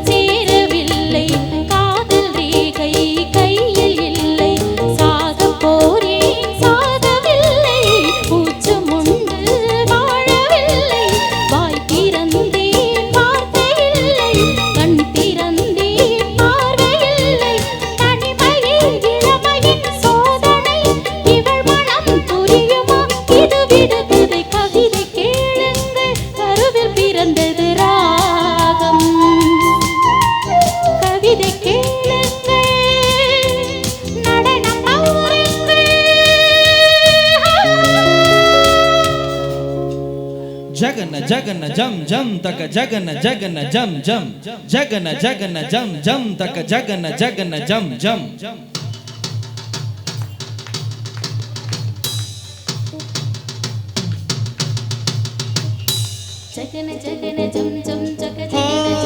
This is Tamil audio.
சேரவில்லை காதல் ரேகை கையில் இல்லை சாக போரேன் சாகவில்லை கூச்சம் உண்டு வாழவில்லை வாய் திறந்தேன் வார்த்தை இல்லை கண் திறந்தேன் பார்வையில்லை தனிமையில் இளமையின் சோதனை இவள் மனம் புரியுமா இது விடுகதை கவிதை கேளுங்கள் கருவில் பிறந்தது Jagana jagana jam jam taka jagana jagana jam jam jagana jagana jam jam taka jagana jagana jam jam jagana jagana jam jam